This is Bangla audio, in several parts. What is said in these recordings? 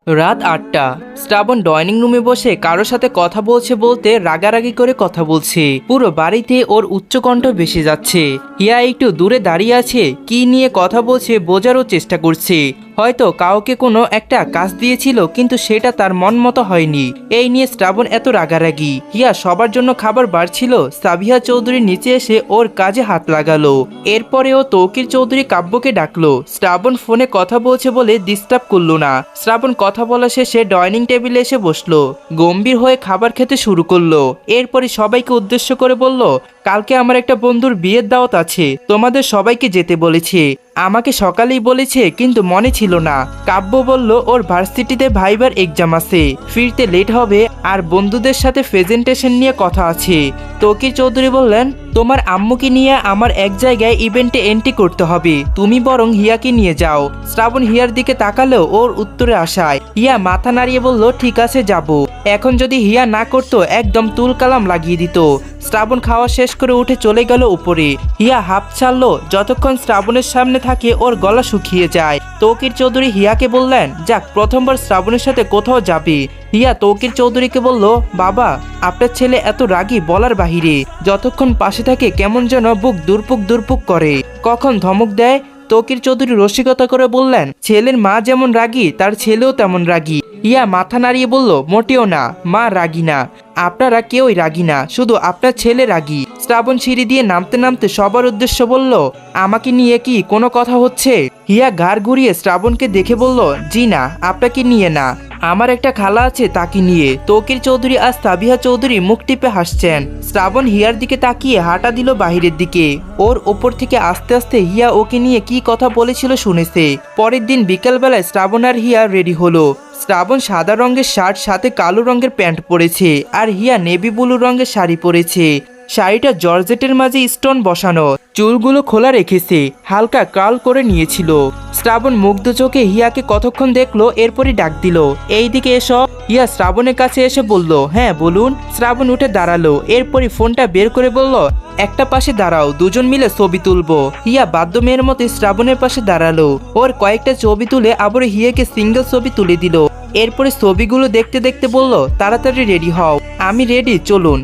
রাত ৮টা। শ্রাবণ ডাইনিং রুমে বসে কারোর সাথে কথা বলছে বলতে রাগারাগি করে কথা বলছে। পুরো বাড়িতে ওর উচ্চকণ্ঠ ভেসে যাচ্ছে। হিয়া একটু দূরে দাঁড়িয়ে আছে, কি নিয়ে কথা বলছে বোঝারও চেষ্টা করছে। হয়তো কাউকে কোনো একটা কাজ দিয়েছিল, কিন্তু সেটা তার মন মতো হয়নি। এই নিয়ে শ্রাবণ এত রাগারাগি। হিয়া সবার জন্য খাবার বাড়ছিল, সাবিহা চৌধুরী নিচে এসে ওর কাজে হাত লাগালো। এরপরে ও তৌকির চৌধুরী কাব্যকে ডাকলো। শ্রাবণ ফোনে কথা বলছে বলে ডিস্টার্ব করলো না। শ্রাবণ কথা বলা শেষে ডাইনিং টেবিলে এসে বসলো, গম্ভীর হয়ে খাবার খেতে শুরু করলো। এরপরে সবাইকে উদ্দেশ্য করে বলল, কালকে আমার একটা বন্ধুর বিয়ের দাওয়াত আছে, তোমাদের সবাইকে যেতে বলেছে। আমাকে সকালেই বলেছে, কিন্তু মনে ছিল না। কাব্য বলল ওর ভার্সিটিতে ভাইবার এক্সাম আছে, ফিরতে লেট হবে, আর বন্ধুদের সাথে প্রেজেন্টেশন নিয়ে কথা আছে। তৌকির চৌধুরী বললেন, তোমার আম্মুকে নিয়ে আমার এক জায়গায় ইভেন্টে এন্ট্রি করতে হবে, তুমি বরং হিয়াকে নিয়ে যাও। শ্রাবণ হিয়ার দিকে তাকালেও ওর উত্তরে আসায় হিয়া মাথা নাড়িয়ে বলল, ঠিক আছে যাব। এখন যদি হিয়া না করতো একদম তুল কালাম লাগিয়ে দিত। শ্রাবণ খাওয়া শেষ করে উঠে চলে গেল উপরে। হিয়া হাঁপ ছাড়লো, যতক্ষণ শ্রাবণের সামনে থাকে ওর গলা শুকিয়ে যায়। তৌকির চৌধুরী হিয়াকে বললেন, যাক প্রথমবার শ্রাবণের সাথে কোথাও যাবে। হিয়া তৌকির চৌধুরীকে বলল, বাবা আপনার ছেলে এত রাগী বলার বাহিরে, যতক্ষণ পাশে থাকে কেমন যেন বুক দুরপুক দুরপুক করে, কখন ধমক দেয়। তৌকির চৌধুরী রসিকতা করে বললেন, ছেলের মা যেমন রাগী তার ছেলেও তেমন রাগী। হিয়া মাথা নাড়িয়ে বলল, মোটেও না, মা রাগী না, আপনারা কেউই রাগী না, শুধু আপনার ছেলে রাগী। শ্রাবণ সিঁড়ি দিয়ে নামতে নামতে সবার উদ্দেশ্য বলল, আমাকে নিয়ে কি কোনো কথা হচ্ছে? হিয়া ঘাড় ঘুরিয়ে শ্রাবণকে দেখে বলল, জি না, আপনাকে নিয়ে না, আমার একটা খালা আছে তাকে নিয়ে। তৌকির চৌধুরী আর সাবিহা চৌধুরী মুখ টিপে হাসছেন। শ্রাবণ হিয়ার দিকে তাকিয়ে হাঁটা দিল বাহিরের দিকে। ওর ওপর থেকে আস্তে আস্তে হিয়া ওকে নিয়ে কি কথা বলেছিল শুনেছে। পরের দিন বিকেলবেলায় শ্রাবণ আর হিয়া রেডি হলো। শ্রাবণ সাদা রঙের শার্ট সাথে কালো রঙের প্যান্ট পরেছে, আর হিয়া নেভি ব্লু রঙের শাড়ি পরেছে। শাড়িটা জর্জেটের মাঝে স্টোন বসানো, চুলগুলো খোলা রেখেছে, হালকা কার্ল করে নিয়েছিল। শ্রাবণ মুগ্ধ চোখে হিয়াকে কতক্ষণ দেখলো, এরপরই ডাক দিল, এইদিকে এসো। হিয়া শ্রাবণের কাছে এসে বলল, হ্যাঁ বলুন। শ্রাবণ উঠে দাঁড়ালো, এরপরই ফোনটা বের করে বলল, একটা পাশে দাঁড়াও, দুজন মিলে ছবি তুলবো। হিয়া বাধ্য মেয়ের মতো শ্রাবণের পাশে দাঁড়ালো। ওর কয়েকটা ছবি তুলে আবার হিয়াকে সিঙ্গেল ছবি তুলে দিল। এরপরে ছবিগুলো দেখতে দেখতে বলল, তাড়াতাড়ি রেডি হও। আমি রেডি, চলুন।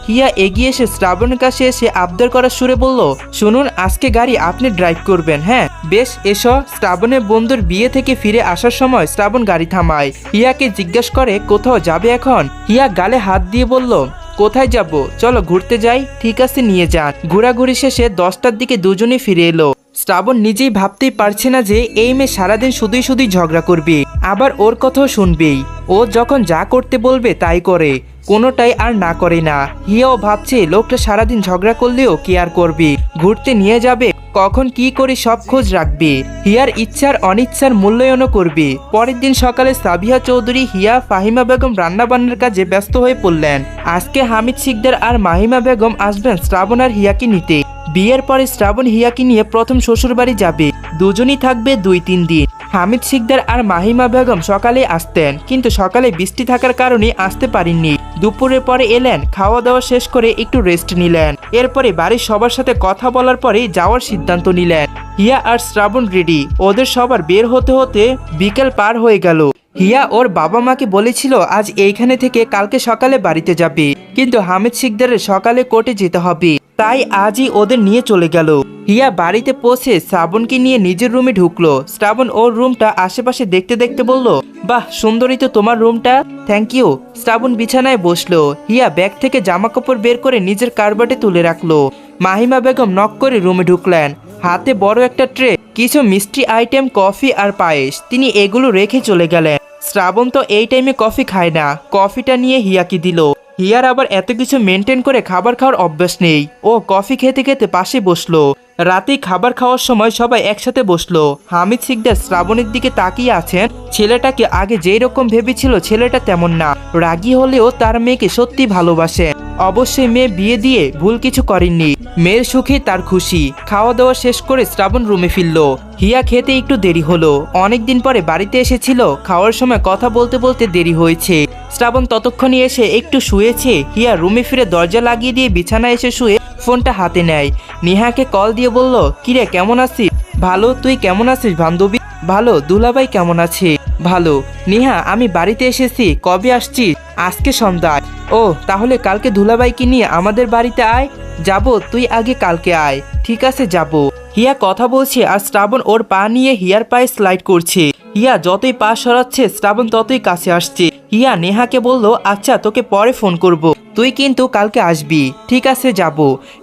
হিয়া এগিয়ে এসে শ্রাবণের কাছে এসে আবদার করার সুরে বলল, শুনুন, আজকে গাড়ি আপনি ড্রাইভ করবেন। হ্যাঁ বেশ, এসো। শ্রাবণের বন্ধুর বিয়ে থেকে ফিরে আসার সময় শ্রাবণ গাড়ি থামায়। হিয়াকে জিজ্ঞেস করে, কোথাও যাবে এখন? হিয়া গালে হাত দিয়ে বলল, কোথায় যাব, চলো ঘুরতে যাই। ঠিক আছে, নিয়ে যান। ঘোরাঘুরি শেষে 10টার দিকে দুজনেই ফিরে এলো। শ্রাবণ নিজেই ভাবতেই পারছে না যে এই মেয়ে সারাদিন শুধুই শুধুই ঝগড়া করবে, আবার ওর কথাও শুনবেই। ও যখন যা করতে বলবে তাই করে, কোনোটাই আর না করে না। হিয়াও ভাবছে, লোকটা সারাদিন ঝগড়া করলেও কি আর করবে, ঘুরতে নিয়ে যাবে, কখন কি করি সব খোঁজ রাখবে। হিয়ার ইচ্ছার অনিচ্ছার মূল্যায়নও করবে। পরের দিন সকালে সাবিহা চৌধুরী, হিয়া, ফাহিমা বেগম রান্নাবান্নার কাজে ব্যস্ত হয়ে পড়লেন। আজকে হামিদ শিকদার আর মাহিমা বেগম আসবেন শ্রাবণ আর হিয়াকে নিতে। বিয়ের পরে শ্রাবণ হিয়াকে নিয়ে প্রথম শ্বশুরবাড়ি যাবে। দুজনই থাকবে 2-3 দিন। হামিদ শিকদার আর মাহিমা বেগম সকালে আসতেন, কিন্তু সকালে বৃষ্টি থাকার কারণে আসতে পারেননি। দুপুরের পরে এলেন, খাওয়া দাওয়া শেষ করে একটু রেস্ট নিলেন। এরপরে বাড়ির সবার সাথে কথা বলার পরে যাওয়ার সিদ্ধান্ত নিলেন। হিয়া আর শ্রাবণ রেডি। ওদের সবার বের হতে হতে বিকেল পার হয়ে গেল। হিয়া ওর বাবা মাকে বলেছিল আজ এইখানে থেকে কালকে সকালে বাড়িতে যাবে, কিন্তু হামিদ শিকদারের সকালে কোর্টে যেতে হবে, তাই আজই ওদের নিয়ে চলে গেল। হিয়া বাড়িতে পৌঁছে শ্রাবণকে নিয়ে নিজের রুমে ঢুকলো। শ্রাবণ ওর রুমটা আশেপাশে দেখতে দেখতে বলল, বাহ সুন্দরী তো তোমার রুমটা, থ্যাংক ইউ। শ্রাবণ বিছানায় বসলো। হিয়া ব্যাগ থেকে জামা কাপড় বের করে নিজের কার্বাটে তুলে রাখলো। মাহিমা বেগম নক করে রুমে ঢুকলেন, হাতে বড় একটা ট্রে, কিছু মিষ্টি আইটেম, কফি আর পায়েস। তিনি এগুলো রেখে চলে গেলেন। শ্রাবণ তো এই টাইমে কফি খায় না, কফিটা নিয়ে হিয়াকে দিল। হিয়ার আবার এত কিছু মেনটেন করে খাবার খাওয়ার অভ্যাস নেই। ও কফি খেতে খেতে পাশে বসলো। রাতে খাবার খাওয়ার সময় সবাই একসাথে বসলো। হামিদ শিকদার শ্রাবণের দিকে তাকিয়ে আছেন। ছেলেটাকে আগে যেই রকম ভেবেছিল ছেলেটা তেমন না, রাগী হলেও তার মেয়েকে সত্যি ভালোবাসেন। অবশ্যই মেয়ে বিয়ে দিয়ে ভুল কিছু করেননি, মেয়ের সুখে তার খুশি। খাওয়া দাওয়া শেষ করে শ্রাবণ রুমে ফিরল। হিয়া খেতে একটু দেরি হলো, অনেকদিন পরে বাড়িতে এসেছিল, খাওয়ার সময় কথা বলতে বলতে দেরি হয়েছে। শ্রাবণ ততক্ষণই এসে একটু শুয়েছে। হিয়া রুমে ফিরে দরজা লাগিয়ে দিয়ে বিছানায় এসে শুয়ে ফোনটা হাতে নেয়। নেহাকে কল দিয়ে বলল, কিরে কেমন আছিস? ভালো, তুই কেমন আছিস বান্ধবী? ভালো, দুলাভাই কেমন আছে? ভালো। নেহা, আমি বাড়িতে এসেছি। কবে আসছিস? আজকে সন্ধ্যায়। ও, তাহলে কালকে দুলাভাইকে নিয়ে আমাদের বাড়িতে আয়। যাব, তুই আগে কালকে আয়। ঠিক আছে, যাব। হিয়া কথা বলছে আর শ্রাবণ ওর পা নিয়ে হিয়ার পায়ে স্লাইড করছে। হিয়া যতই পা সরাচ্ছে শ্রাবণ ততই কাছে আসছে। হিয়া নেহাকে বলল, আচ্ছা তোকে পরে ফোন করব, তুই কিন্তু কালকে আসবি। ঠিক আছে, যাব।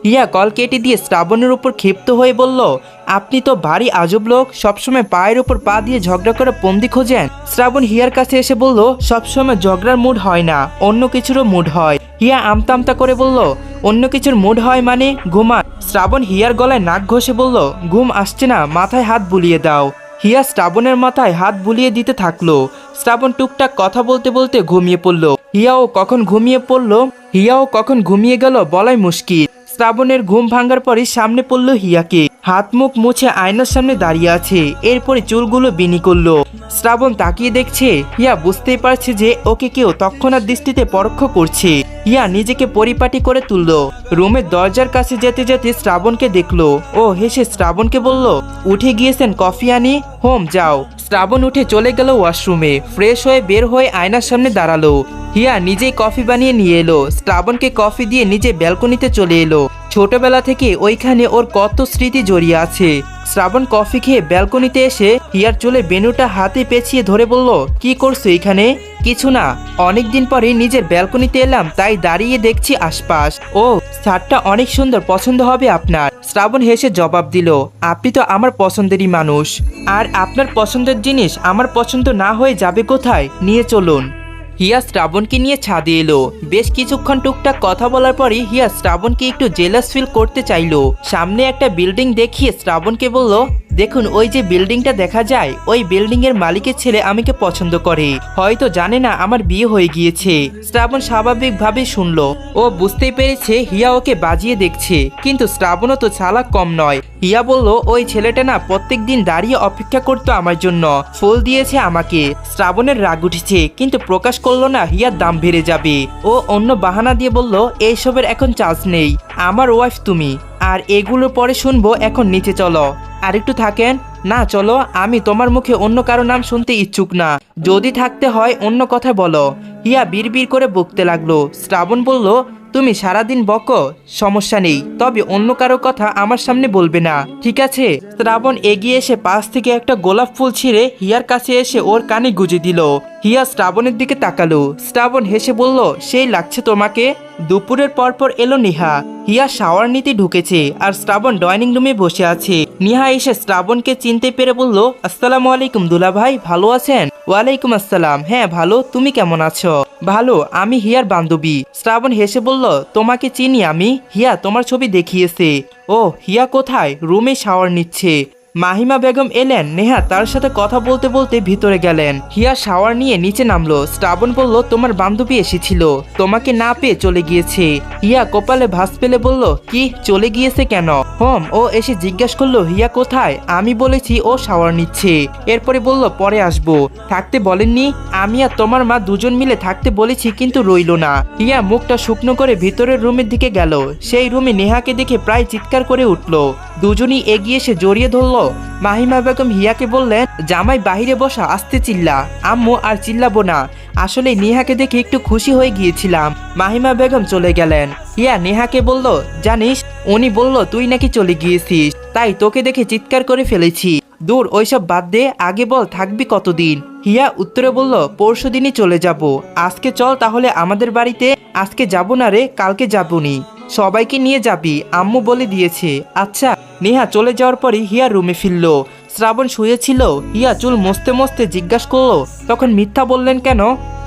হিয়া কল কেটে দিয়ে শ্রাবণের উপর ক্ষিপ্ত হয়ে বলল, আপনি তো ভারী আজব লোক, সবসময় পায়ের উপর পা দিয়ে ঝগড়া করে বন্দি খোঁজেন। শ্রাবণ হিয়ার কাছে এসে বলল, সবসময় ঝগড়ার মুড হয় না, অন্য কিছুরও মুড হয়। হিয়া আমতা আমতা করে বলল, অন্য কিছুর মুড হয় মানে? ঘুমা। শ্রাবণ হিয়ার গলায় নাক ঘষে বলল, ঘুম আসছে না, মাথায় হাত বুলিয়ে দাও। হিয়া শ্রাবণের মাথায় হাত বুলিয়ে দিতে থাকলো। শ্রাবণ টুকটাক কথা বলতে বলতে ঘুমিয়ে পড়ল। হিয়াও কখন ঘুমিয়ে গেল বলাই মুশকিল। শ্রাবণের ঘুম ভাঙার পরই সামনে পড়ল হিয়াকে। হাত মুখ মুছে আয়নার সামনে দাঁড়িয়ে আছে, এরপরে চুলগুলো বিনি করলো। শ্রাবণ তাকিয়ে দেখছে। হিয়া বুঝতেই পারছে যে ওকে কেউ তৎক্ষণাৎ দৃষ্টিতে পরোক্ষ করছে। হিয়া নিজেকে পরিপাটি করে তুলল। রুমের দরজার কাছে যেতে যেতে শ্রাবণকে দেখলো। ও হেসে শ্রাবণকে বলল, উঠে গিয়েছেন, কফি আনি? হোম, যাও। শ্রাবণ উঠে চলে গেল ওয়াশরুমে। ফ্রেশ হয়ে বের হয়ে আয়নার সামনে দাঁড়ালো। হিয়া নিজেই কফি বানিয়ে নিয়ে এলো। শ্রাবণকে কফি দিয়ে নিজে ব্যালকনিতে চলে এলো। ছোটবেলা থেকে ওইখানে ওর কত স্মৃতি জড়িয়ে আছে। শ্রাবণ কফি খেয়ে ব্যালকনিতে এসে হিয়ার চুলে বেনুটা হাতে পেঁচিয়ে ধরে বলল, কি করছো এখানে? কিছু না, অনেকদিন পরে নিজের ব্যালকনিতে এলাম, তাই দাঁড়িয়ে দেখছি আশপাশ। ও, ছাদটা অনেক সুন্দর, পছন্দ হবে আপনার। শ্রাবণ হেসে জবাব দিল, আপনি তো আমার পছন্দেরই মানুষ, আর আপনার পছন্দের জিনিস আমার পছন্দ না হয়ে যাবে কোথায়? নিয়ে চলুন। হিয়া শ্রাবণকে নিয়ে ছাদে এলো। বেশ কিছুক্ষণ টুকটাক কথা বলার পরই হিয়া শ্রাবণকে একটু জেলাস ফিল করতে চাইলো। সামনে একটা বিল্ডিং দেখিয়ে শ্রাবণকে বলল, দেখুন ওই যে বিল্ডিংটা দেখা যায়, ওই বিল্ডিং এর মালিকের ছেলে আমাকে পছন্দ করে, হয়তো জানে না আমার বিয়ে হয়ে গিয়েছে। শ্রাবণ স্বাভাবিকভাবে শুনলো। ও বুঝতেই পেরেছে হিয়া ওকে বাজিয়ে দেখছে, কিন্তু শ্রাবণও তো চালাক কম নয়। হিয়া বলল, ওই ছেলেটা না প্রত্যেক দিন দাঁড়িয়ে অপেক্ষা করতো আমার জন্য, ফুল দিয়েছে আমাকে। শ্রাবণের রাগ উঠেছে, কিন্তু প্রকাশ করলো না, হিয়ার দাম বেড়ে যাবে। ও অন্য বাহানা দিয়ে বলল, এইসবের এখন চান্স নেই, আমার ওয়াইফ তুমি, আর এগুলোর পরে শুনবো, এখন নিচে চলো। আর একটু থাকেন? না, চলো, আমি তোমার মুখে অন্য কারো নাম শুনতে ইচ্ছুক না, যদি থাকতে হয় অন্য কথা বলো। হিয়া বিড়বিড় করে বকতে লাগলো। শ্রাবণ বলল, তুমি সারাদিন বকো, সমস্যা নেই, তবে অন্য কারো কথা আমার সামনে বলবে না, ঠিক আছে? শ্রাবণ এগিয়ে এসে পাশ থেকে একটা গোলাপ ফুল ছিঁড়ে হিয়ার কাছে এসে ওর কানে গুজে দিল। হিয়া শ্রাবণের দিকে তাকালো। শ্রাবণ হেসে বলল, সেই লাগছে তোমাকে? দুপুরের পরপর এলো নেহা। হিয়া শাওয়ার নিতে ঢুকেছে আর শ্রাবণ ডাইনিং রুমে বসে আছে। নেহা এসে শ্রাবণকে চিনতে পেরে বলল, আসসালামু আলাইকুম দুলা ভাই, ভালো আছেন? ওয়ালাইকুম আসসালাম, হ্যাঁ ভালো, তুমি কেমন আছো? ভালো, আমি হিয়ার বান্ধবী। শ্রাবণ হেসে বলল, তোমাকে চিনি আমি, হিয়া তোমার ছবি দেখিয়েছে। ও, হিয়া কোথায়? রুমে শাওয়ার নিচ্ছে। মাহিমা বেগম এলেন। নেহা তার সাথে কথা বলতে বলতে ভিতরে গেলেন। হিয়া শাওয়ার নিয়ে নিচে নামলো। শ্রাবণ বলল, তোমার বান্ধবী এসেছিল, তোমাকে না পেয়ে চলে গিয়েছে। হিয়া কপালে ভাঁজ পেলে বলল, কি, চলে গিয়েছে কেন? ও এসে জিজ্ঞাসা করলো, হিয়া কোথায়? আমি বলেছি ও শাওয়ার নিচ্ছে। এরপরে বলল, পরে আসবো। থাকতে বলেননি? আমি আর তোমার মা দুজন মিলে থাকতে বলেছি, কিন্তু রইল না। হিয়া মুখটা শুকনো করে ভিতরের রুমের দিকে গেল। সেই রুমে নেহাকে দেখে প্রায় চিৎকার করে উঠল। দুজনই এগিয়ে এসে জড়িয়ে ধরলো। মাহিমা বেগম হিয়াকে বললেন, জামাই বাহিরে বসা, আস্তে চিল্লা। আম্মু আর চিল্লাবো না, আসলে নেহাকে দেখে একটু খুশি হয়ে গিয়েছিলাম। মাহিমা বেগম চলে গেলেন। হিয়া নেহাকে বলল, জানিস, উনি বলল তুই নাকি চলে গিয়েছিস, তাই তোকে দেখে চিৎকার করে ফেলেছি। দূর, ওইসব বাদ দে, আগে বল থাকবি কতদিন? হিয়া উত্তরে বলল, পরশু দিনই চলে যাব। আজকে চল তাহলে আমাদের বাড়িতে। আজকে যাব না রে, কালকে যাবনি। সবাইকে নিয়ে যাবি, আম্মু বলে দিয়েছে। আচ্ছা। নেহা চলে যাওয়ার পরই হিয়া রুমে ফিরল। শ্রাবণ শুয়েছিল। হিয়া চুল মুছতে মুছতে জিজ্ঞাসা করলো, তখন মিথ্যা বললেন কেন?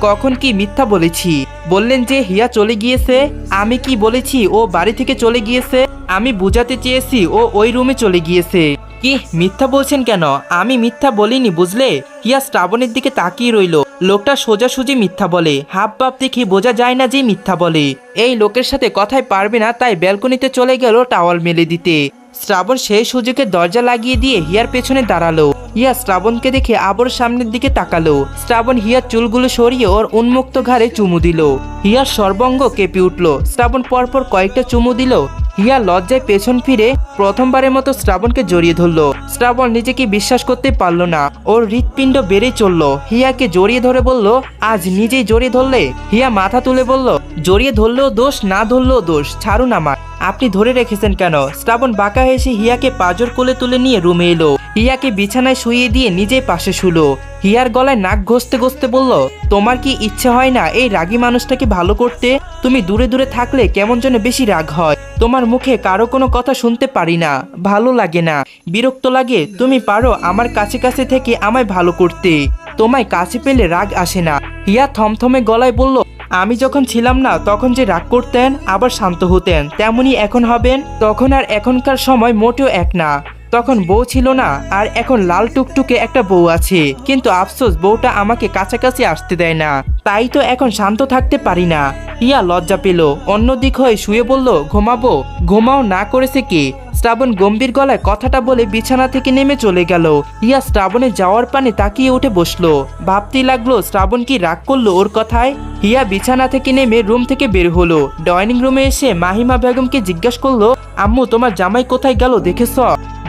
কখন কি মিথ্যা বলেছি? বললেন যে হিয়া চলে গিয়েছে। আমি কি বলেছি ও বাড়ি থেকে চলে গিয়েছে? আমি বুঝাতে চেয়েছি ও ওই রুমে চলে গিয়েছে। কি মিথ্যা বলছেন কেন? আমি মিথ্যা বলিনি, বুঝলে? হিয়া শ্রাবণের দিকে তাকিয়ে রইল। লোকটা সোজাসুজি মিথ্যা বলে, হাব ভাব দেখে বোঝা যায় না যে মিথ্যা বলে। এই লোকের সাথে কথায় পারবে না, তাই ব্যালকনিতে চলে গেল টাওয়াল মেলে দিতে। শ্রাবণ সেই সুযোগে দরজা লাগিয়ে দিয়ে হিয়ার পেছনে দাঁড়ালো। হিয়া শ্রাবণকে দেখে আবার সামনের দিকে তাকালো। শ্রাবণ হিয়ার চুলগুলো সরিয়ে ওর উন্মুক্ত ঘাড়ে চুমু দিল। হিয়ার সর্বাঙ্গ কেঁপে উঠল। শ্রাবণ পরপর কয়েকটা চুমু দিল। হিয়া লজ্জায় পেছন ফিরে প্রথমবারের মতো শ্রাবণকে জড়িয়ে ধরলো। শ্রাবণ নিজেকে বিশ্বাস করতে পারলো না, ওর হৃৎপিণ্ড বেড়েই চললো। হিয়াকে জড়িয়ে ধরে বলল, আজ নিজেই জড়িয়ে ধরলে? হিয়া মাথা তুলে বলল, জড়িয়ে ধরলেও দোষ, না ধরলেও দোষ, ছাড়ুন আমায়। আপনি ধরে রেখেছেন কেন? শ্রাবণ বাঁকা হেসে হিয়াকে পাঁজর কোলে তুলে নিয়ে রুমে এলো। হিয়াকে বিছানায় শুইয়ে দিয়ে নিজেই পাশে শুলো। হিয়ার গলায় নাক ঘষতে ঘষতে বলল, তোমার কি ইচ্ছে হয় না এই রাগী মানুষটাকে ভালো করতে? তুমি দূরে দূরে থাকলে কেমন যেন বেশি রাগ হয়। তোমার মুখে কারো কোনো কথা শুনতে পারি না, ভালো লাগে না, বিরক্ত লাগে। তুমি পারো আমার কাছে কাছে থেকে আমায় ভালো করতে, তোমায় কাছে পেলে রাগ আসে না। হিয়া থমথমে গলায় বলল, আমি যখন ছিলাম না তখন যে রাগ করতেন আবার শান্ত হতেন, তেমনি এখন হবেন? তখন আর এখনকার সময় মোটেও এক না। তখন বউ ছিল না, আর এখন লাল টুকটুকে একটা বউ আছে, কিন্তু আফসোস বউটা আমাকে কাছাকাছি আসতে দেয় না, তাই তো এখন শান্ত থাকতে পারি না। হিয়া লজ্জা পেল, অন্যদিক হয়ে শুয়ে বলল, ঘুমাবো? ঘুমাও না করেছে কি? শ্রাবণ গম্ভীর গলায় কথাটা বলে বিছানা থেকে নেমে চলে গেল। হিয়া শ্রাবণের যাওয়ার পানে তাকিয়ে উঠে বসলো। ভাবতেই লাগলো শ্রাবণ কি রাগ করলো ওর কথায়। হিয়া বিছানা থেকে নেমে রুম থেকে বের হলো। ডাইনিং রুমে এসে মাহিমা বেগমকে জিজ্ঞাসা করলো, আম্মু তোমার জামাই কোথায় গেল দেখেছ?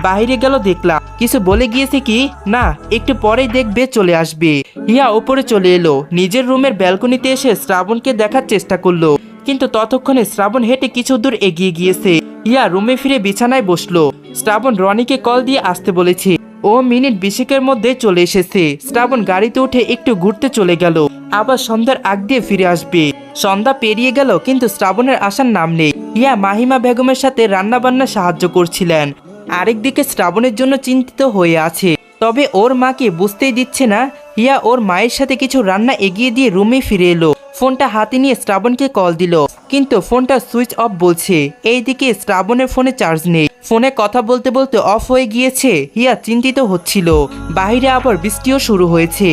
বাইরে গেল দেখলাম, কিছু বলে গিয়েছে কি? না, একটু পরেই দেখবে চলে আসবে। হিয়া উপরে চলে এলো। নিজের রুমের ব্যালকনিতে এসে শ্রাবণকে দেখার চেষ্টা করলো, কিন্তু ততক্ষণে শ্রাবণ হেঁটে কিছু দূর এগিয়ে গিয়েছে। হিয়া রুমে ফিরে বিছানায় বসলো। শ্রাবণ রনিকে কল দিয়ে আসতে বলেছে, ও মিনিট 20 মধ্যে চলে এসেছে। শ্রাবণ গাড়িতে উঠে একটু ঘুরতে চলে গেল, আবার সন্ধ্যার আগ দিয়ে ফিরে আসবে। সন্ধ্যা পেরিয়ে গেল, কিন্তু শ্রাবণের আসার নাম নেই। হিয়া মাহিমা বেগমের সাথে রান্না বান্না সাহায্য করছিলেন। আরেকদিকে শ্রাবণের জন্য চিন্তিত হয়ে আছে, তবে ওর মাকে বুঝতেই দিচ্ছে না। হিয়া ওর মায়ের সাথে কিছু রান্না এগিয়ে দিয়ে রুমে ফিরে এলো। ফোনটা হাতে নিয়ে শ্রাবণকে কল দিল, কিন্তু ফোনটা সুইচ অফ বলছে। এইদিকে শ্রাবণের ফোনে চার্জ নেই, ফোনে কথা বলতে বলতে অফ হয়ে গিয়েছে। হিয়া চিন্তিত হচ্ছিল। বাইরে আবার বৃষ্টিও শুরু হয়েছে।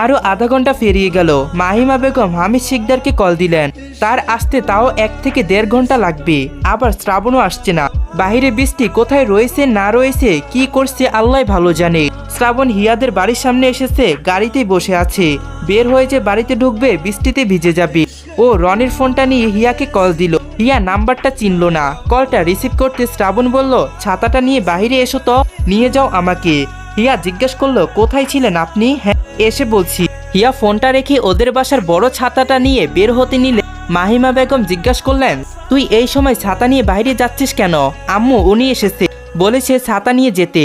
আরো আধা ঘন্টা পেরিয়ে গেল। মাহিমা বেগম হামিদ শিকদারকে কল দিলেন, তার আসতে তাও 1 থেকে 1.5 ঘন্টা লাগবে। আবার শ্রাবণও আসছে না। বাহিরে বৃষ্টি কোথায় রয়েছে না রয়েছে, কি করছে আল্লাহ ভালো জানে। শ্রাবণ হিয়াদের বাড়ির সামনে এসেছে, গাড়িতেই বসে আছে। বের হয়ে যে বাড়িতে ঢুকবে বৃষ্টিতে ভিজে যাবে। ও রনির ফোনটা নিয়ে হিয়াকে কল দিল। হিয়া নাম্বারটা চিনল না। কলটা রিসিভ করতে শ্রাবণ বলল, ছাতাটা নিয়ে বাহিরে এসো তো, নিয়ে যাও আমাকে। হিয়া জিজ্ঞেস করলো, কোথায় ছিলেন আপনি? হ্যাঁ এসে বলছি। হিয়া ফোনটা রেখে ওদের বাসার বড় ছাতাটা নিয়ে বের হতে নিলে মাহিমা বেগম জিজ্ঞাসা করলেন, তুই এই সময় ছাতা নিয়ে বাইরে যাচ্ছিস কেন? আম্মু উনি এসেছে, বলেছে ছাতা নিয়ে যেতে।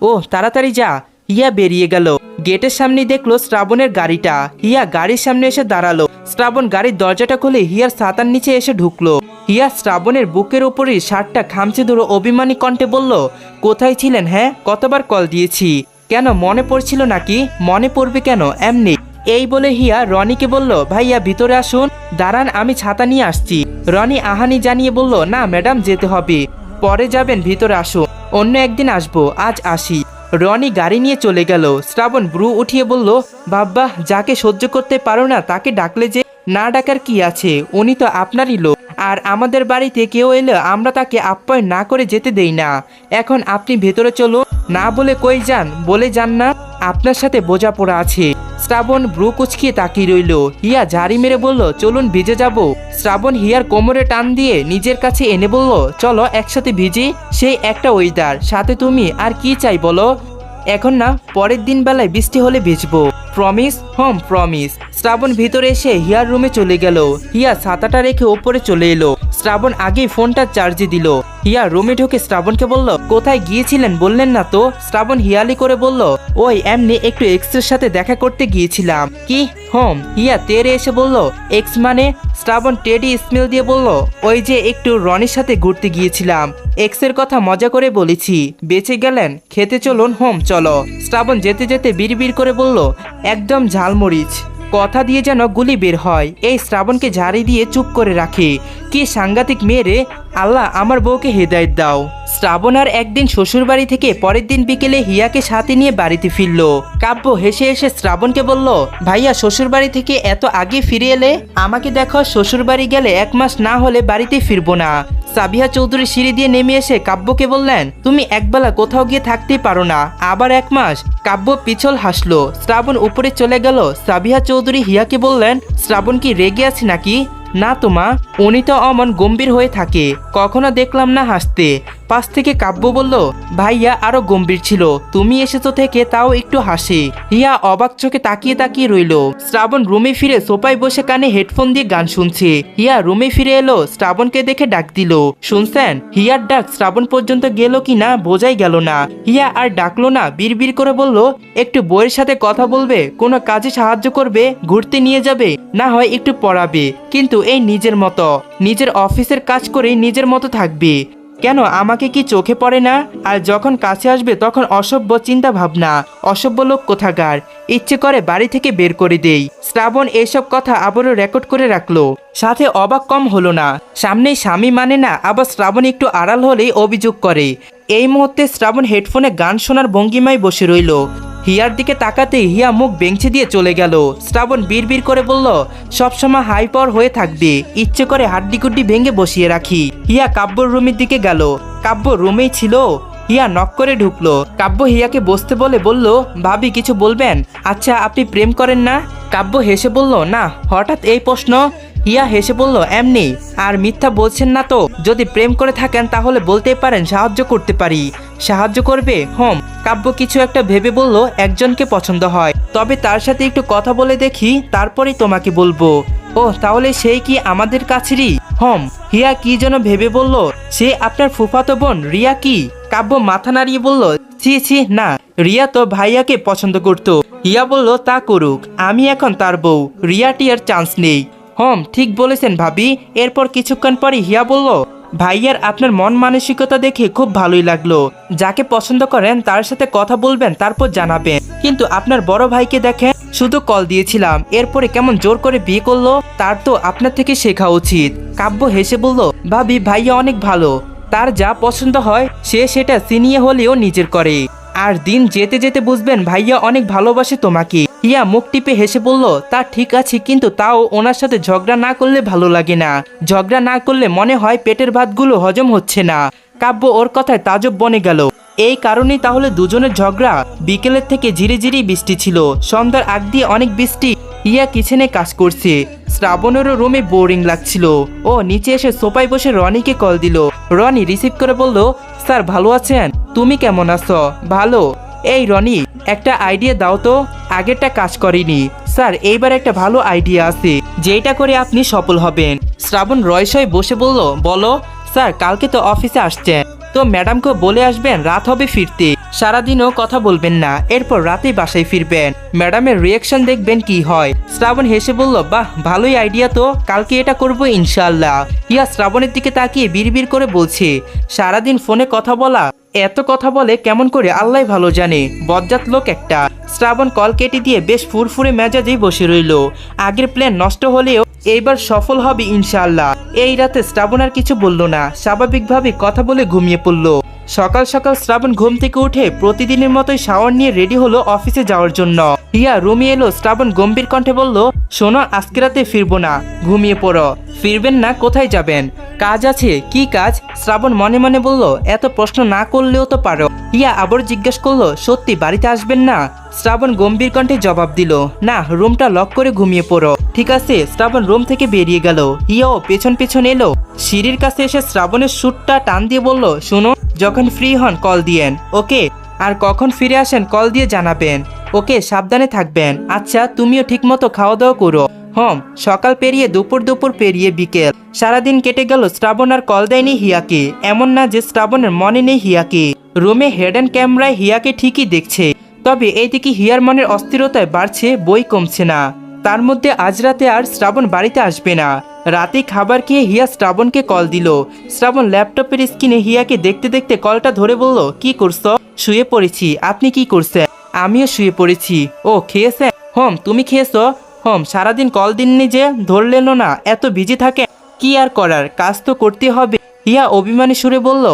ও তাড়াতাড়ি যা। হিয়া বেরিয়ে গেল। গেটের সামনে দেখলো শ্রাবণের গাড়িটা। হিয়া গাড়ির সামনে এসে দাঁড়ালো। শ্রাবণ গাড়ির দরজাটা খুলে হিয়ার ছাতার নিচে এসে ঢুকলো। হিয়া শ্রাবণের বুকের উপরে শার্টটা খামচে ধরে অভিমানী কণ্ঠে বলল, কোথায় ছিলেন? হ্যাঁ কতবার কল দিয়েছি, কেন মনে পড়ছিল নাকি? মনে পড়বে কেন এমনি। এই বলে হিয়া রনিকে বলল, ভাইয়া ভিতরে আসুন। দাঁড়ান আমি ছাতা নিয়ে আসছি। রনি আহানি জানিয়ে বলল, না ম্যাডাম যেতে হবে, পরে যাবেন, ভিতরে আসুন, অন্য একদিন আসবো, আজ আসি। রনি গাড়ি নিয়ে চলে গেল। শ্রাবণ ব্রু উঠিয়ে বলল, বাবা যাকে সহ্য করতে পারো না তাকে ডাকলে যে? না ডাকার কি আছে, উনি তো আপনারই লোক। আর আমাদের বাড়িতে কেউ এলে আমরা তাকে আপ্যায়ন না করে যেতে দেই না। এখন আপনি ভেতরে চলুন। না বলে কই যান? বলে যান না, আপনার সাথে বোঝাপড়া আছে। শ্রাবণ ব্রু কুচকিয়ে তাকিয়ে রইল। হিয়া ঝাড়ি মেরে বলল, চলুন ভিজে যাব। শ্রাবণ হিয়ার কোমরে টান দিয়ে নিজের কাছে এনে বলল, চলো একসাথে ভিজি। সেই একটা ওয়েদার, সাথে তুমি, আর কি চাই বলো? এখন না, পরের দিন বেলায় বৃষ্টি হলে ভিজবো। প্রমিস? Home promise. শ্রাবণ ভিতরে এসে হিয়ার রুমে চলে গেল। হিয়া ছাতাটা রেখে ওপরে চলে এলো। শ্রাবণ আগেই ফোনটা চার্জে দিল। হিয়া রুমে ঢুকে শ্রাবণকে বলল, কোথায় গিয়েছিলেন বললেন না তো? শ্রাবণ হিয়ালি করে বলল, ওই এমনি একটু এক্সের সাথে দেখা করতে গিয়েছিলাম। কি? হোম। হিয়া তেরে এসে বলল, এক্স মানে? শ্রাবণ টেডি স্মেল দিয়ে বলল, ওই যে একটু রনির সাথে ঘুরতে গিয়েছিলাম, এক্সের কথা মজা করে বলেছি, বেঁচে গেলেন, খেতে চলুন হোম চলো। শ্রাবণ যেতে যেতে বিড়বিড় করে বলল, একদম ঝালমরিচ, কথা দিয়ে যেন গুলি বের হয়। এই শ্রাবণকে ঝাড়ি দিয়ে চুপ করে রাখে। কি সাংঘাতিক মেয়ে রে, আল্লাহ আমার বউকে হেদায়েত দাও। শ্রাবণ আর একদিন শ্বশুর বাড়ি থেকে পরের দিন বিকেলে হিয়াকে সাথে নিয়ে বাড়িতে ফিরল। কাব্য হেসে এসে শ্রাবণকে বলল, ভাইয়া শ্বশুর বাড়ি থেকে এত আগে ফিরে এলে? আমাকে দেখো, শ্বশুর বাড়ি গেলে 1 মাস না হলে বাড়িতে ফিরবো না। সাবিহা চৌধুরী সিঁড়ি দিয়ে নেমে এসে কাব্যকে বললেন, তুমি একবেলা কোথাও গিয়ে থাকতেই পারো না, আবার 1 মাস? কাব্য পিছল হাসলো। শ্রাবণ উপরে চলে গেল। সাবিহা চৌধুরী হিয়াকে বললেন, শ্রাবণ কি রেগে আছে নাকি? না তো মা, উনি তো অমন গম্ভীর হয়ে থাকে, কখনো দেখলাম না হাসতে। পাশ থেকে কাব্য বলল, ভাইয়া আরো গম্ভীর ছিল, তুমি এসেছো থেকে তাও একটু হাসে। হিয়া অবাক চোখে তাকিয়ে তাকিয়ে রইল। শ্রাবণ রুমে ফিরে সোফায় বসে কানে হেডফোন দিয়ে গান শুনছে। হিয়া রুমে ফিরে এলো, শ্রাবণকে দেখে ডাক দিল। শুনছেন? হিয়ার ডাক শ্রাবণ পর্যন্ত গেল কি না বোঝাই গেল না। হিয়া আর ডাকলো না, বিড়বিড় করে বলল, একটু বইয়ের সাথে কথা বলবে, কোনো কাজে সাহায্য করবে, ঘুরতে নিয়ে যাবে, না হয় একটু পড়াবে, কিন্তু এই নিজের মতো, নিজের অফিসের কাজ করেই নিজের মতো থাকবে। কেন, আমাকে কি চোখে পড়ে না? আর যখন কাছে আসবে তখন অসভ্য চিন্তা ভাবনা, অসভ্য লোক কোথাকার, ইচ্ছে করে বাড়ি থেকে বের করে দেই। শ্রাবণ এইসব কথা আবারও রেকর্ড করে রাখলো। সাথে অবাক কম হলো না, সামনেই স্বামী মানে না, আবার শ্রাবণ একটু আড়াল হলেই অভিযোগ করে। এই মুহূর্তে শ্রাবণ হেডফোনে গান শোনার ভঙ্গিমায় বসে রইল। হিয়ার দিকে তাকাতেই হিয়া মুখ বেঞ্চে দিয়ে চলে গেল। শ্রাবণ বিড়বিড় করে বলল, সবসময় হাই পাওয়ার হয়ে থাকবে, ইচ্ছে করে হাড্ডিগুড্ডি ভেঙে বসিয়ে রাখি। হিয়া কাব্যর রুমের দিকে গেল। কাব্য রুমেই ছিল। হিয়া নক করে ঢুকলো। কাব্য হিয়াকে বসতে বলে বলল, ভাবি কিছু বলবেন? আচ্ছা, আপনি প্রেম করেন না? কাব্য হেসে বলল, না। হঠাৎ এই প্রশ্ন? হিয়া হেসে বলল, এমনি। আর মিথ্যা বলছেন না তো? যদি প্রেম করে থাকেন তাহলে বলতেই পারেন, সাহায্য করতে পারি। সাহায্য করবে? কাব্য কিছু একটা ভেবে বলল, একজনকে পছন্দ হয়, তবে তার সাথে একটু কথা বলে দেখি, তারপরেই তোমাকে বলবো। ও, তাহলে সেই কি আমাদের কাছেরই? হিয়া কি যেন ভেবে বলল, সে আপনার ফুফাতো বোন রিয়া কি? কাব্য মাথা নাড়িয়ে বলল, ছি ছি, না, রিয়া তো ভাইয়াকে পছন্দ করতো। হিয়া বলল, তা করুক, আমি এখন তার বউ, রিয়াটি আর চান্স নেই। ঠিক বলেছেন ভাবি। এরপর কিছুক্ষণ পরে হিয়া বলল, ভাইয়ার আপনার মন মানসিকতা দেখে খুব ভালোই লাগলো। যাকে পছন্দ করেন তার সাথে কথা বলবেন, তারপর জানাবেন। কিন্তু আপনার বড় ভাইকে দেখেন, শুধু কল দিয়েছিলাম, এরপরে কেমন জোর করে বিয়ে করলো, তার তো আপনার থেকে শেখা উচিত। কাব্য হেসে বলল, ভাবি ভাইয়া অনেক ভালো, তার যা পছন্দ হয় সে সেটা সিনিয়ে হলেও নিজের করে। আর দিন যেতে যেতে বুঝবেন ভাইয়া অনেক ভালোবাসে তোমাকে। হিয়া মুখ টিপে হেসে বলল, তা ঠিক আছে, কিন্তু তাও ওনার সাথে ঝগড়া না করলে ভালো লাগে না। ঝগড়া না করলে মনে হয় পেটের ভাতগুলো হজম হচ্ছে না। কাব্য ওর কথায় তাজব বনে গেল। এই কারণেই তাহলে দুজনের ঝগড়া? বিকেলের থেকে ঝিরিঝিরি বৃষ্টি ছিল, সন্ধ্যার আগ দিয়ে অনেক বৃষ্টি। হিয়া কিচেনে কাজ করছে। শ্রাবণেরও রুমে বোরিং লাগছিল। ও নিচে এসে সোফায় বসে রনিকে কল দিল। রনি রিসিভ করে বলল, স্যার ভালো আছেন? তুমি কেমন আছো? ভালো। এই রনি, একটা আইডিয়া দাও তো, আগেরটা কাজ করেনি। স্যার এইবার একটা ভালো আইডিয়া আছে, যেটা করে আপনি সফল হবেন। শ্রাবণ রয়সয় বসে বলল, বলো। স্যার কালকে তো অফিসে আসছেন, তো ম্যাডামকে বলে আসবেন রাত হবে ফিরতে, সারাদিনও কথা বলবেন না, এরপর রাতেই বাসায় ফিরবেন। ম্যাডামের রিয়াকশন দেখবেন কি হয়। শ্রাবণ হেসে বলল, বাহ ভালোই আইডিয়া তো, কালকে এটা করবো ইনশাআল্লাহ। হিয়া শ্রাবণের দিকে তাকিয়ে বিড়বিড় করে বলছে, সারাদিন ফোনে কথা বলা, এত কথা বলে কেমন করে আল্লাহ ভালো জানে, বজ্জাত লোক একটা। শ্রাবণ কল কেটে দিয়ে বেশ ফুরফুরে মেজাজেই বসে রইল। আগের প্ল্যান নষ্ট হলেও এইবার সফল হবে ইনশাআল্লাহ। এই রাতে শ্রাবণ আর কিছু বলল না, স্বাভাবিকভাবে কথা বলে ঘুমিয়ে পড়ল। সকাল সকাল শ্রাবণ ঘুম থেকে উঠে প্রতিদিনের মতোই শাওয়ার নিয়ে রেডি হলো অফিসে যাওয়ার জন্য। হিয়া রুমে এলো। শ্রাবণ গম্ভীর কণ্ঠে বলল, শোনো, আজকে রাতে ফিরবো না, ঘুমিয়ে পড়ো। ফিরবেন না? কোথায় যাবেন? কাজ আছে। কি কাজ? শ্রাবণ মনে মনে বলল, এত প্রশ্ন না করলেও তো পারো। হিয়া আবার জিজ্ঞেস করলো, সত্যি বাড়িতে আসবেন না? শ্রাবণ গম্ভীর কণ্ঠে জবাব দিল, না, রুমটা লক করে ঘুমিয়ে পড়ো। ঠিক আছে। শ্রাবণ রুম থেকে বেরিয়ে গেল। হিয়াও পেছন পেছন এলো। সিঁড়ির কাছে এসে শ্রাবণের স্যুটটা টান দিয়ে বলল, শোনো, যখন ফ্রি হন কল দিয়েন, ওকে? আর কখন ফিরে আসেন কল দিয়ে জানাবেন, ওকে? সাবধানে থাকবেন। আচ্ছা, তুমিও ঠিক মতো খাওয়া দাওয়া করো। সকাল পেরিয়ে দুপুর, দুপুর পেরিয়ে বিকেল, সারাদিন কেটে গেল। শ্রাবণ আর কল দেয়নি হিয়াকে। এমন না যে শ্রাবণের মনে নেই হিয়াকে। রুমে হেডেন ক্যামেরায় হিয়াকে ঠিকই দেখছে, তবে এইদিকে হিয়ার মনের অস্থিরতায় বাড়ছে, বই কমছে না। তার মধ্যে আজ রাতে আর শ্রাবণ বাড়িতে আসবে না। রাতে খাবার খেয়ে হিয়া শ্রাবণকে কল দিল। শ্রাবণ ল্যাপটপের স্ক্রিনে হিয়াকে দেখতে দেখতে কলটা ধরে বলল, কি করছো? শুয়ে পড়েছি। আপনি কি করছেন? আমিও শুয়ে পড়েছি। ও, খেয়েছেন? তুমি খেয়েছো? সারাদিন কল দিননি যে, ধরলেন না, এত বিজি থাকে। কি আর করার, কাজ তো করতে হবে। হিয়া অভিমানী সুরে বলল,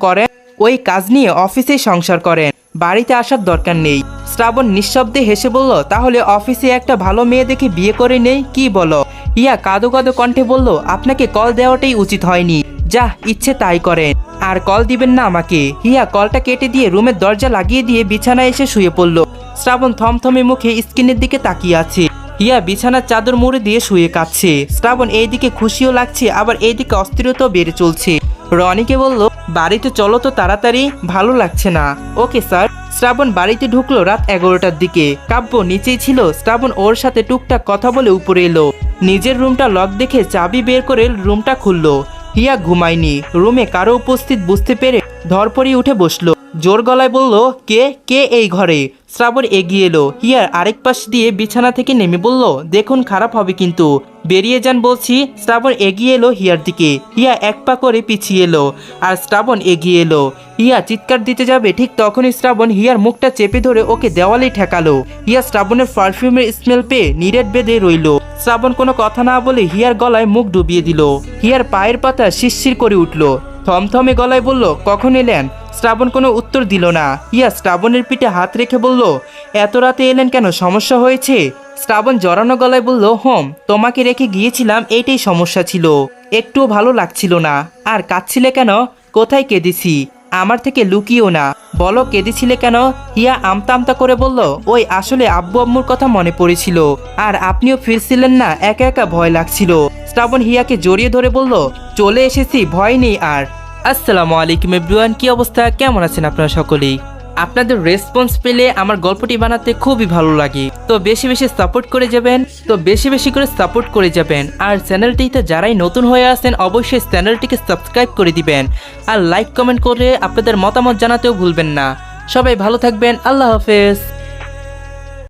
করেন, ওই কাজ নিয়ে অফিসেই সংসার করেন, বাড়িতে আসার দরকার নেই। শ্রাবণ নিঃশব্দে হেসে বলল, তাহলে অফিসে একটা ভালো মেয়ে দেখে বিয়ে করে নেই, কি বলো? হিয়া কাঁদো কাঁদো কণ্ঠে বলল, আপনাকে কল দেওয়াটাই উচিত হয়নি, যা ইচ্ছে তাই করেন, আর কল দিবেন না আমাকে। হিয়া কলটা কেটে দিয়ে রুমের দরজা লাগিয়ে দিয়ে বিছানায় এসে শুয়ে পড়ল। শ্রাবণ থমথমে মুখে স্ক্রিনের দিকে তাকিয়ে আছে। হিয়া বিছানার চাদর মুড়ে দিয়ে শুয়ে কাঁদছে। শ্রাবণ এইদিকে খুশিও লাগছে, আবার এইদিকে অস্থিরতাও বেড়ে চলছে। রনিকে বলল, বাড়িতে চলো তো তাড়াতাড়ি, ভালো লাগছে না। Okay sir. শ্রাবণ বাড়িতে ঢুকলো রাত 11টার দিকে। কাব্য নিচেই ছিল। শ্রাবণ ওর সাথে টুকটাক কথা বলে উপরে এলো। নিজের রুমটা লক দেখে চাবি বের করে রুমটা খুললো। হিয়া ঘুমায়নি। রুমে কারো উপস্থিত বুঝতে পেরে ধরপড়ি উঠে বসলো। জোর গলায় বলল, কে কে এই ঘরে? শ্রাবণ এগিয়ে এলো। হিয়ার আরেক পাশ দিয়ে বিছানা থেকে নেমে বলল, দেখুন খারাপ হবে কিন্তু, বেরিয়ে যান বলছি। শ্রাবণ এগিয়ে এলো হিয়ার দিকে। হিয়া এক পা করে পিছিয়ে এলো আর শ্রাবণ এগিয়ে এলো। হিয়া চিৎকার দিতে যাবে, ঠিক তখনই শ্রাবণ হিয়ার মুখটা চেপে ধরে ওকে দেওয়ালেই ঠেকালো। হিয়া শ্রাবণের পারফিউমের স্মেল পেয়ে নিরেট বেঁধে রইল। শ্রাবণ কোনো কথা না বলে হিয়ার গলায় মুখ ডুবিয়ে দিল। হিয়ার পায়ের পাতা শিরশির করে উঠল। থমথমে গলায় বলল, কখন এলেন? শ্রাবণ কোনো উত্তর দিল না। হিয়া শ্রাবণের পিঠে হাত রেখে বলল, এত রাতে এলেন কেন, সমস্যা হয়েছে? শ্রাবণ জড়ানো গলায় বলল, তোমাকে রেখে গিয়েছিলাম, এইটাই সমস্যা ছিল। একটুও ভালো লাগছিল না। আর কাঁদছিলে কেন? কোথায় কেঁদেছি? আমার থেকে লুকিও না, বলো কেঁদেছিলে কেন? হিয়া আমতা আমতা করে বলল, ওই আসলে আব্বু আম্মুর কথা মনে পড়েছিল, আর আপনিও ফিরছিলেন না, একা একা ভয় লাগছিল। শ্রাবণ হিয়াকে জড়িয়ে ধরে বলল, চলে এসেছি, ভয় নেই আর। আসসালামু আলাইকুম এভরিওয়ান, কি অবস্থা, কেমন আছেন আপনারা সকলেই? আপনাদের রেসপন্স পেলে আমার গল্পটি বানাতে খুবই ভালো লাগে। তো বেশি বেশি সাপোর্ট করে যাবেন। আর চ্যানেলটিতে যারাই নতুন হয়ে আসেন অবশ্যই চ্যানেলটিকে সাবস্ক্রাইব করে দিবেন। আর লাইক কমেন্ট করে আপনাদের মতামত জানাতেও ভুলবেন না। সবাই ভালো থাকবেন। আল্লাহ হাফেজ।